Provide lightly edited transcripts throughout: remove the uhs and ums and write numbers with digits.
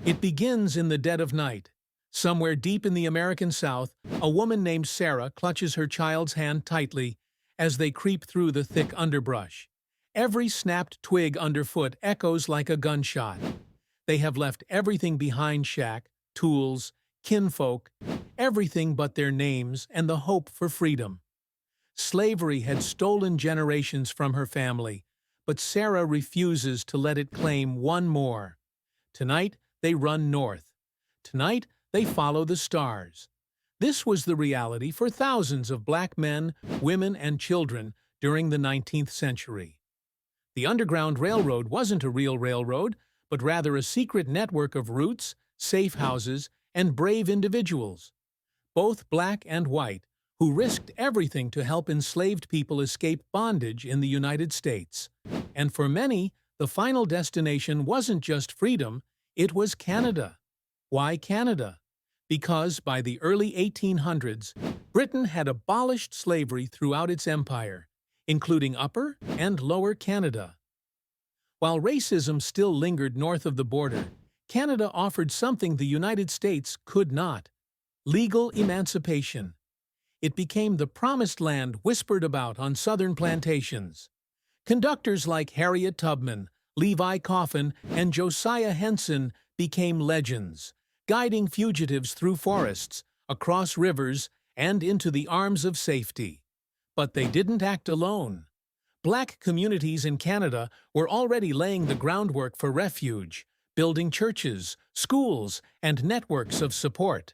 It begins in the dead of night. Somewhere deep in the American South, a woman named Sarah clutches her child's hand tightly as they creep through the thick underbrush. Every snapped twig underfoot echoes like a gunshot. They have left everything behind: shack, tools, kinfolk, everything but their names and the hope for freedom. Slavery had stolen generations from her family, but Sarah refuses to let it claim one more. Tonight, they run north. Tonight, they follow the stars. This was the reality for thousands of black men, women, and children during the 19th century. The Underground Railroad wasn't a real railroad, but rather a secret network of routes, safe houses, and brave individuals, both black and white, who risked everything to help enslaved people escape bondage in the United States. And for many, the final destination wasn't just freedom, it was Canada. Why Canada? Because by the early 1800s, Britain had abolished slavery throughout its empire, including Upper and Lower Canada. While racism still lingered north of the border, Canada offered something the United States could not: legal emancipation. It became the promised land whispered about on southern plantations. Conductors like Harriet Tubman, Levi Coffin, and Josiah Henson became legends, guiding fugitives through forests, across rivers, and into the arms of safety. But they didn't act alone. Black communities in Canada were already laying the groundwork for refuge, building churches, schools, and networks of support.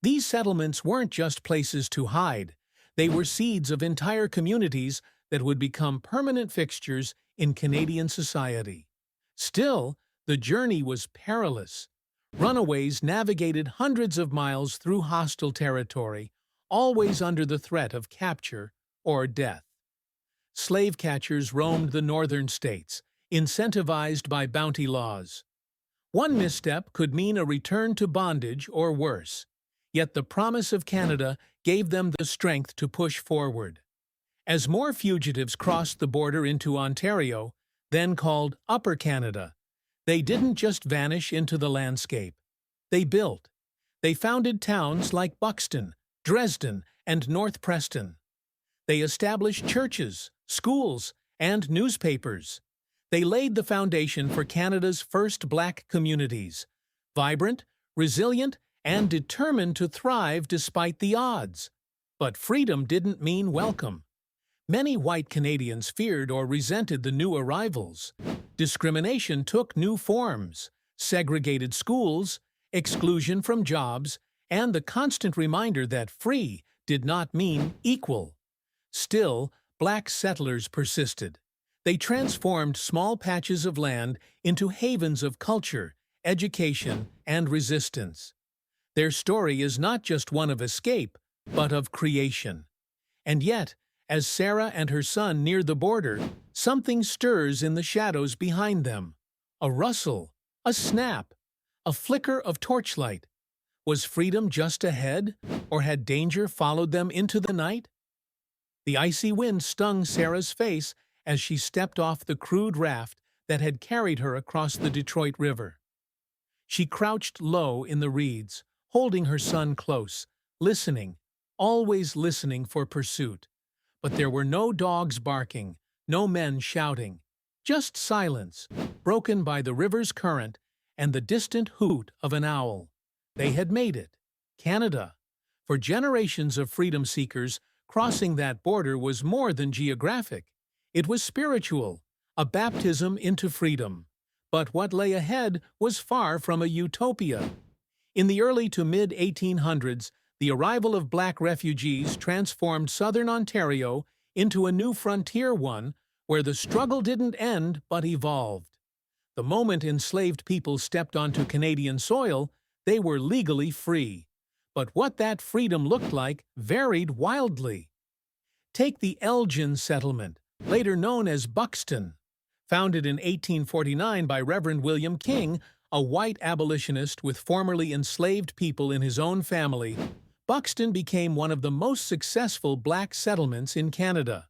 These settlements weren't just places to hide, they were seeds of entire communities that would become permanent fixtures in Canadian society. Still, the journey was perilous. Runaways navigated hundreds of miles through hostile territory, always under the threat of capture or death. Slave catchers roamed the northern states, incentivized by bounty laws. One misstep could mean a return to bondage or worse. Yet the promise of Canada gave them the strength to push forward. As more fugitives crossed the border into Ontario, then called Upper Canada, they didn't just vanish into the landscape. They built. They founded towns like Buxton, Dresden, and North Preston. They established churches, schools, and newspapers. They laid the foundation for Canada's first black communities, vibrant, resilient, and determined to thrive despite the odds. But freedom didn't mean welcome. Many white Canadians feared or resented the new arrivals. Discrimination took new forms: segregated schools, exclusion from jobs, and the constant reminder that free did not mean equal. Still, black settlers persisted. They transformed small patches of land into havens of culture, education, and resistance. Their story is not just one of escape, but of creation. And yet, as Sarah and her son near the border, something stirs in the shadows behind them. A rustle, a snap, a flicker of torchlight. Was freedom just ahead, or had danger followed them into the night? The icy wind stung Sarah's face as she stepped off the crude raft that had carried her across the Detroit River. She crouched low in the reeds, holding her son close, listening, always listening for pursuit. But there were no dogs barking, no men shouting, just silence, broken by the river's current and the distant hoot of an owl. They had made it. Canada. For generations of freedom seekers, crossing that border was more than geographic. It was spiritual, a baptism into freedom. But what lay ahead was far from a utopia. In the early to mid-1800s, the arrival of black refugees transformed southern Ontario into a new frontier, one where the struggle didn't end but evolved. The moment enslaved people stepped onto Canadian soil, they were legally free. But what that freedom looked like varied wildly. Take the Elgin settlement, later known as Buxton. Founded in 1849 by Reverend William King, a white abolitionist with formerly enslaved people in his own family, Buxton became one of the most successful black settlements in Canada.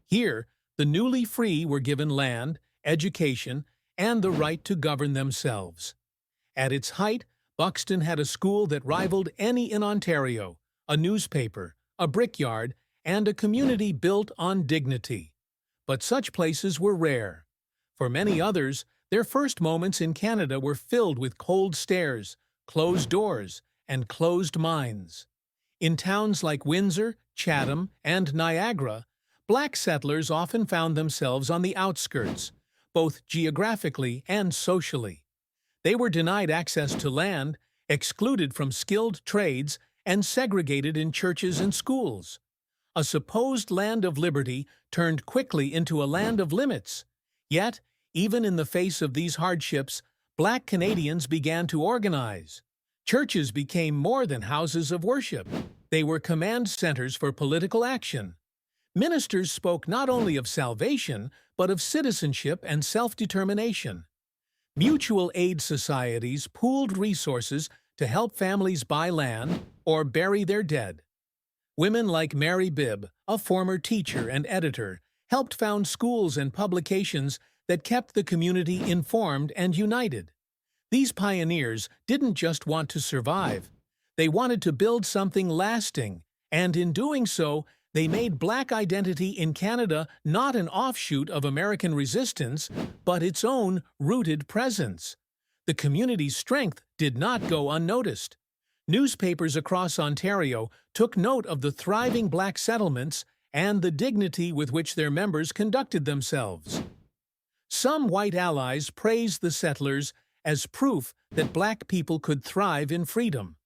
Here, the newly free were given land, education, and the right to govern themselves. At its height, Buxton had a school that rivaled any in Ontario, a newspaper, a brickyard, and a community built on dignity. But such places were rare. For many others, their first moments in Canada were filled with cold stares, closed doors, and closed minds. In towns like Windsor, Chatham, and Niagara, black settlers often found themselves on the outskirts, both geographically and socially. They were denied access to land, excluded from skilled trades, and segregated in churches and schools. A supposed land of liberty turned quickly into a land of limits. Yet, even in the face of these hardships, black Canadians began to organize. Churches became more than houses of worship. They were command centers for political action. Ministers spoke not only of salvation, but of citizenship and self-determination. Mutual aid societies pooled resources to help families buy land or bury their dead. Women like Mary Bibb, a former teacher and editor, helped found schools and publications that kept the community informed and united. These pioneers didn't just want to survive. They wanted to build something lasting, and in doing so, they made black identity in Canada not an offshoot of American resistance, but its own rooted presence. The community's strength did not go unnoticed. Newspapers across Ontario took note of the thriving black settlements and the dignity with which their members conducted themselves. Some white allies praised the settlers as proof that black people could thrive in freedom.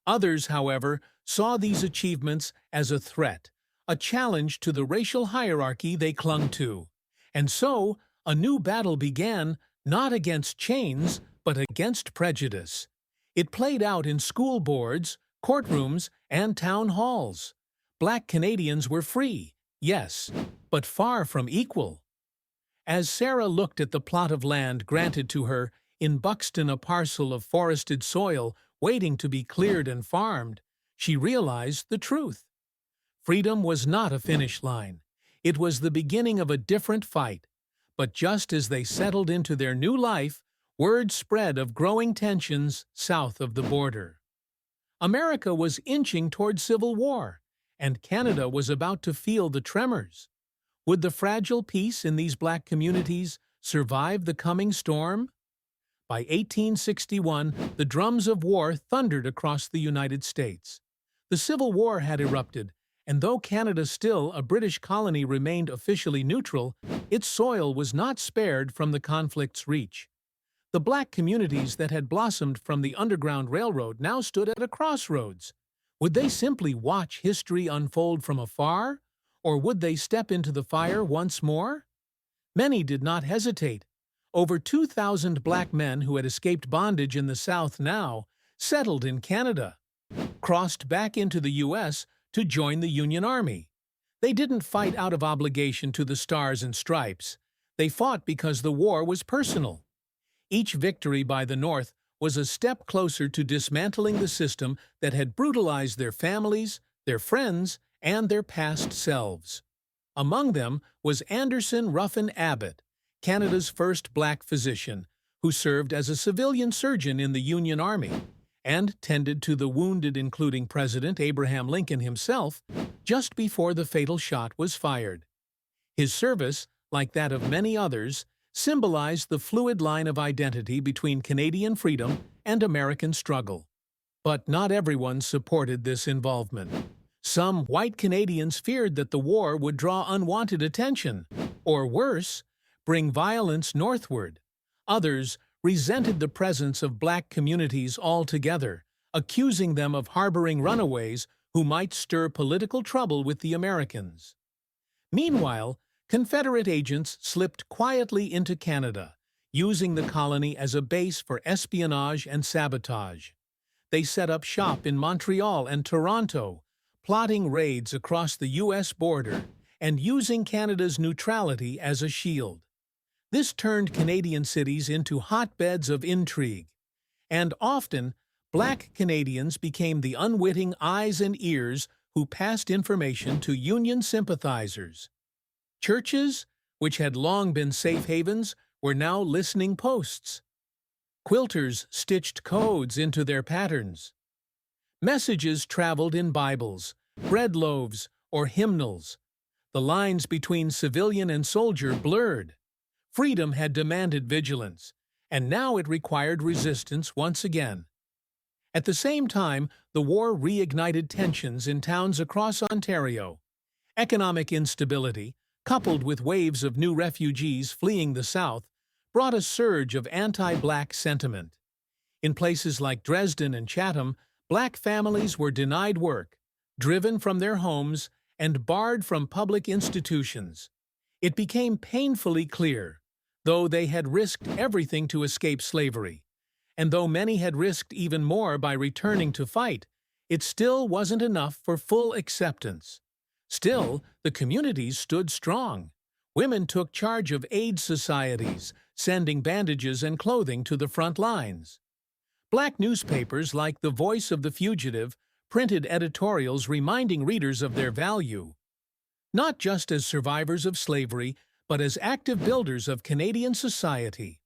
Others, however, saw these achievements as a threat, a challenge to the racial hierarchy they clung to. And so, a new battle began, not against chains, but against prejudice. It played out in school boards, courtrooms, and town halls. Black Canadians were free, yes, but far from equal. As Sarah looked at the plot of land granted to her, in Buxton, a parcel of forested soil waiting to be cleared and farmed, she realized the truth. Freedom was not a finish line. It was the beginning of a different fight. But just as they settled into their new life, word spread of growing tensions south of the border. America was inching toward civil war, and Canada was about to feel the tremors. Would the fragile peace in these black communities survive the coming storm? By 1861, the drums of war thundered across the United States. The Civil War had erupted, and though Canada, still a British colony, remained officially neutral, its soil was not spared from the conflict's reach. The black communities that had blossomed from the Underground Railroad now stood at a crossroads. Would they simply watch history unfold from afar, or would they step into the fire once more? Many did not hesitate. Over 2,000 black men who had escaped bondage in the South now settled in Canada, crossed back into the U.S. to join the Union Army. They didn't fight out of obligation to the Stars and Stripes. They fought because the war was personal. Each victory by the North was a step closer to dismantling the system that had brutalized their families, their friends, and their past selves. Among them was Anderson Ruffin Abbott, Canada's first black physician, who served as a civilian surgeon in the Union Army and tended to the wounded, including President Abraham Lincoln himself, just before the fatal shot was fired. His service, like that of many others, symbolized the fluid line of identity between Canadian freedom and American struggle. But not everyone supported this involvement. Some white Canadians feared that the war would draw unwanted attention, or worse, bring violence northward. Others resented the presence of black communities altogether, accusing them of harboring runaways who might stir political trouble with the Americans. Meanwhile, Confederate agents slipped quietly into Canada, using the colony as a base for espionage and sabotage. They set up shop in Montreal and Toronto, plotting raids across the U.S. border and using Canada's neutrality as a shield. This turned Canadian cities into hotbeds of intrigue, and often, black Canadians became the unwitting eyes and ears who passed information to Union sympathizers. Churches, which had long been safe havens, were now listening posts. Quilters stitched codes into their patterns. Messages traveled in Bibles, bread loaves, or hymnals. The lines between civilian and soldier blurred. Freedom had demanded vigilance, and now it required resistance once again. At the same time, the war reignited tensions in towns across Ontario. Economic instability, coupled with waves of new refugees fleeing the South, brought a surge of anti-Black sentiment. In places like Dresden and Chatham, Black families were denied work, driven from their homes, and barred from public institutions. It became painfully clear, though they had risked everything to escape slavery, and though many had risked even more by returning to fight, it still wasn't enough for full acceptance. Still, the communities stood strong. Women took charge of aid societies, sending bandages and clothing to the front lines. Black newspapers like The Voice of the Fugitive printed editorials reminding readers of their value, not just as survivors of slavery, but as active builders of Canadian society.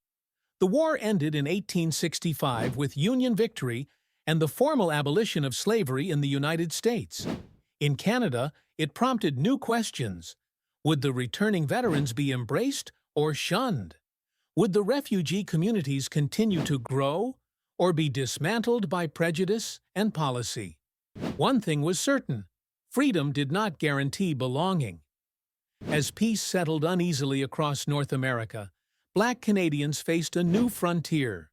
The war ended in 1865 with Union victory and the formal abolition of slavery in the United States. In Canada, it prompted new questions. Would the returning veterans be embraced or shunned? Would the refugee communities continue to grow or be dismantled by prejudice and policy? One thing was certain: freedom did not guarantee belonging. As peace settled uneasily across North America, Black Canadians faced a new frontier,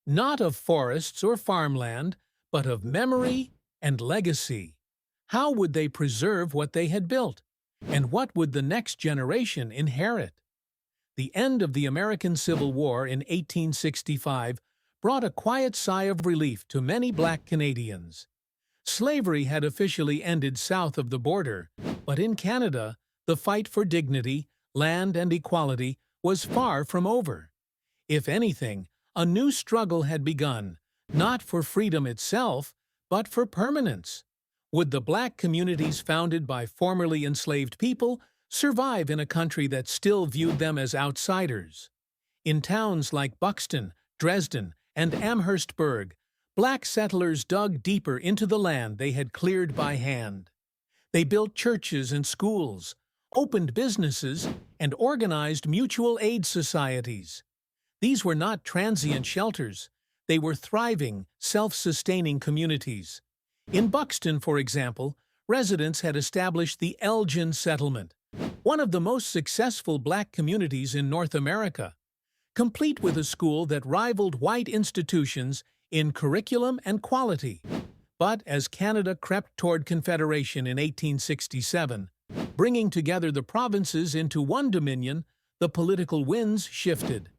not of forests or farmland, but of memory and legacy. How would they preserve what they had built? And what would the next generation inherit? The end of the American Civil War in 1865 brought a quiet sigh of relief to many Black Canadians. Slavery had officially ended south of the border, but in Canada, the fight for dignity, land, and equality was far from over. If anything, a new struggle had begun, not for freedom itself, but for permanence. Would the Black communities founded by formerly enslaved people survive in a country that still viewed them as outsiders? In towns like Buxton, Dresden, and Amherstburg, Black settlers dug deeper into the land they had cleared by hand. They built churches and schools, opened businesses, and organized mutual aid societies. These were not transient shelters. They were thriving, self-sustaining communities. In Buxton, for example, residents had established the Elgin Settlement, one of the most successful Black communities in North America, complete with a school that rivaled white institutions in curriculum and quality. But as Canada crept toward Confederation in 1867, bringing together the provinces into one dominion, the political winds shifted.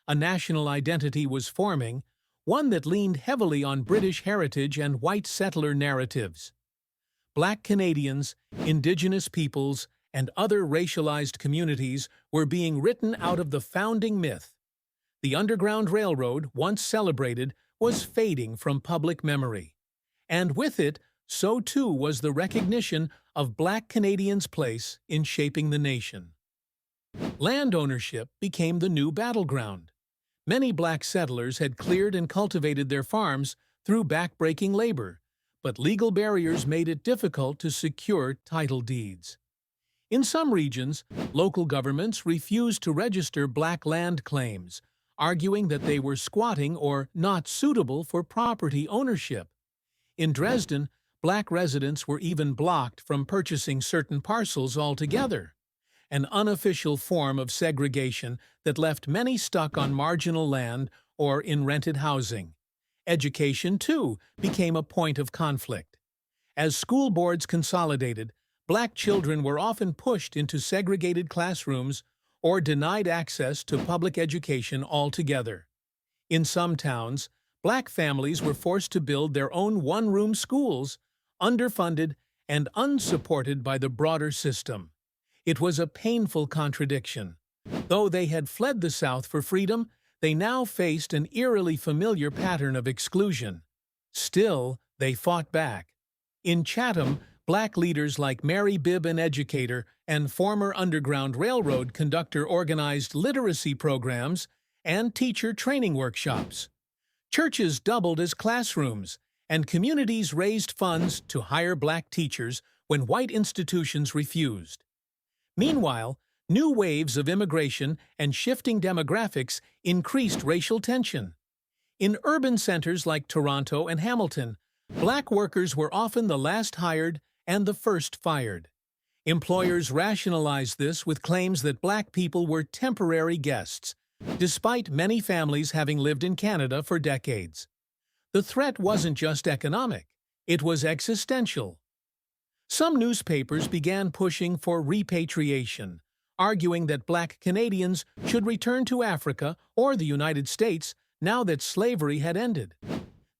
A national identity was forming, one that leaned heavily on British heritage and white settler narratives. Black Canadians, Indigenous peoples, and other racialized communities were being written out of the founding myth. The Underground Railroad, once celebrated, was fading from public memory. And with it, so too was the recognition of Black Canadians' place in shaping the nation. Land ownership became the new battleground. Many Black settlers had cleared and cultivated their farms through backbreaking labor, but legal barriers made it difficult to secure title deeds. In some regions, local governments refused to register Black land claims, arguing that they were squatting or not suitable for property ownership. In Dresden, Black residents were even blocked from purchasing certain parcels altogether, an unofficial form of segregation that left many stuck on marginal land or in rented housing. Education, too, became a point of conflict. As school boards consolidated, Black children were often pushed into segregated classrooms or denied access to public education altogether. In some towns, Black families were forced to build their own one-room schools, underfunded and unsupported by the broader system. It was a painful contradiction. Though they had fled the South for freedom, they now faced an eerily familiar pattern of exclusion. Still, they fought back. In Chatham, Black leaders like Mary Bibb, an educator and former Underground Railroad conductor, organized literacy programs and teacher training workshops. Churches doubled as classrooms, and communities raised funds to hire black teachers when white institutions refused. Meanwhile, new waves of immigration and shifting demographics increased racial tension. In urban centers like Toronto and Hamilton, black workers were often the last hired and the first fired. Employers rationalized this with claims that black people were temporary guests, despite many families having lived in Canada for decades. The threat wasn't just economic, it was existential. Some newspapers began pushing for repatriation, arguing that black Canadians should return to Africa or the United States now that slavery had ended.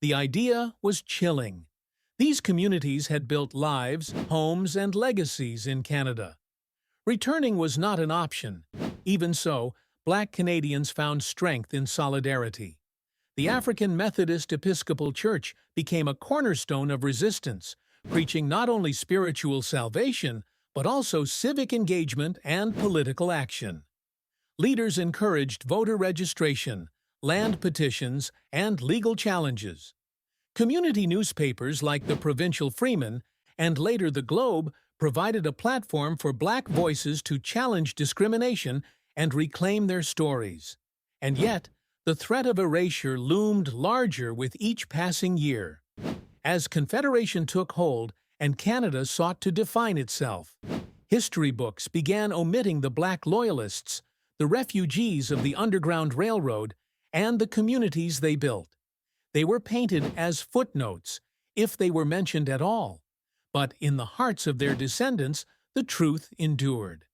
The idea was chilling. These communities had built lives, homes, and legacies in Canada. Returning was not an option. Even so, black Canadians found strength in solidarity. The African Methodist Episcopal Church became a cornerstone of resistance, preaching not only spiritual salvation, but also civic engagement and political action. Leaders encouraged voter registration, land petitions, and legal challenges. Community newspapers like the Provincial Freeman and later the Globe provided a platform for black voices to challenge discrimination and reclaim their stories. And yet, the threat of erasure loomed larger with each passing year. As Confederation took hold and Canada sought to define itself, history books began omitting the black loyalists, the refugees of the Underground Railroad, and the communities they built. They were painted as footnotes, if they were mentioned at all. But in the hearts of their descendants, the truth endured.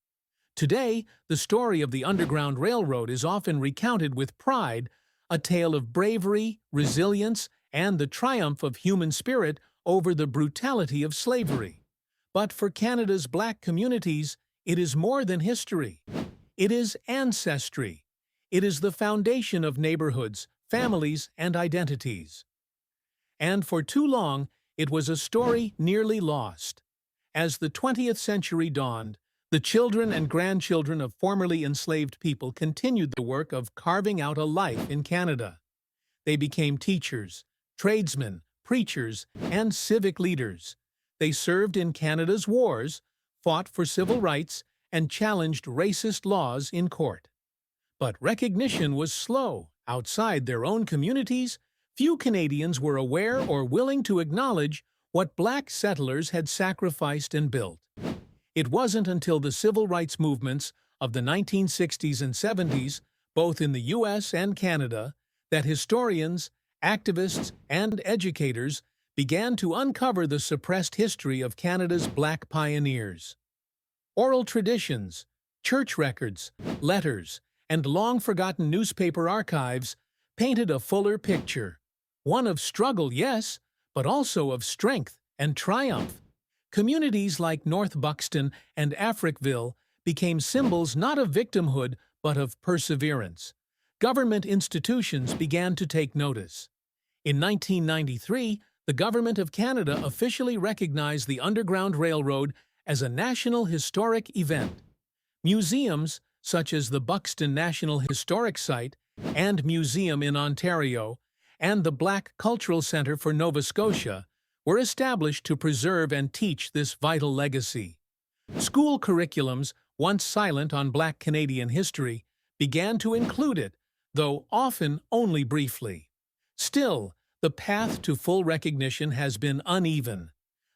Today, the story of the Underground Railroad is often recounted with pride, a tale of bravery, resilience, and the triumph of human spirit over the brutality of slavery. But for Canada's black communities, it is more than history. It is ancestry. It is the foundation of neighborhoods, families, and identities. And for too long, it was a story nearly lost. As the 20th century dawned, the children and grandchildren of formerly enslaved people continued the work of carving out a life in Canada. They became teachers, tradesmen, preachers, and civic leaders. They served in Canada's wars, fought for civil rights, and challenged racist laws in court. But recognition was slow. Outside their own communities, few Canadians were aware or willing to acknowledge what black settlers had sacrificed and built. It wasn't until the civil rights movements of the 1960s and 70s, both in the U.S. and Canada, that historians, activists, and educators began to uncover the suppressed history of Canada's black pioneers. Oral traditions, church records, letters, and long-forgotten newspaper archives painted a fuller picture, one of struggle, yes, but also of strength and triumph. Communities like North Buxton and Africville became symbols not of victimhood but of perseverance. Government institutions began to take notice. In 1993, the Government of Canada officially recognized the Underground Railroad as a national historic event. Museums, such as the Buxton National Historic Site and Museum in Ontario, and the Black Cultural Centre for Nova Scotia, were established to preserve and teach this vital legacy. School curriculums, once silent on Black Canadian history, began to include it, though often only briefly. Still, the path to full recognition has been uneven.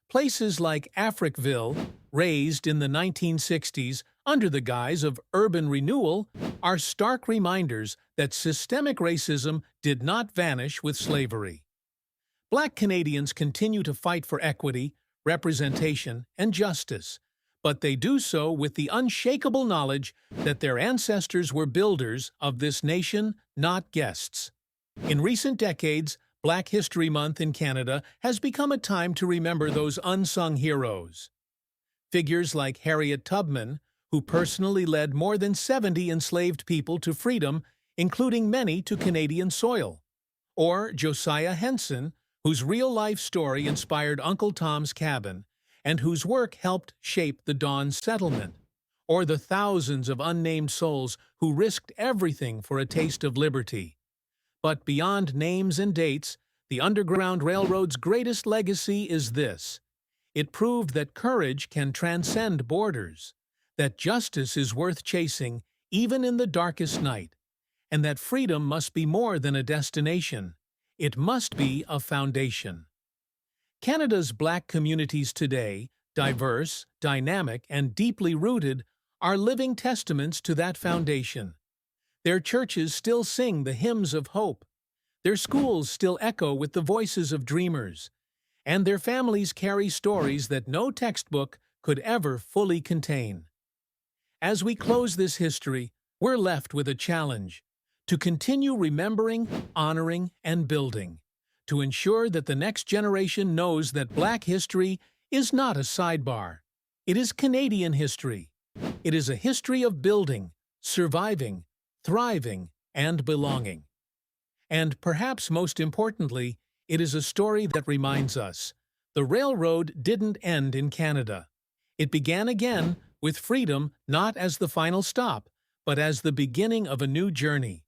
Places like Africville, raised in the 1960s under the guise of urban renewal, are stark reminders that systemic racism did not vanish with slavery. Black Canadians continue to fight for equity, representation, and justice, but they do so with the unshakable knowledge that their ancestors were builders of this nation, not guests. In recent decades, Black History Month in Canada has become a time to remember those unsung heroes. Figures like Harriet Tubman, who personally led more than 70 enslaved people to freedom, including many to Canadian soil. Or Josiah Henson, whose real-life story inspired Uncle Tom's Cabin, and whose work helped shape the Dawn settlement. Or the thousands of unnamed souls who risked everything for a taste of liberty. But beyond names and dates, the Underground Railroad's greatest legacy is this. It proved that courage can transcend borders, that justice is worth chasing even in the darkest night, and that freedom must be more than a destination. It must be a foundation. Canada's Black communities today, diverse, dynamic, and deeply rooted, are living testaments to that foundation. Their churches still sing the hymns of hope, their schools still echo with the voices of dreamers, and their families carry stories that no textbook could ever fully contain. As we close this history, we're left with a challenge: to continue remembering, honoring, and building, to ensure that the next generation knows that Black history is not a sidebar. It is Canadian history. It is a history of building, surviving, thriving, and belonging. And perhaps most importantly, it is a story that reminds us the railroad didn't end in Canada. It began again, with freedom not as the final stop, but as the beginning of a new journey.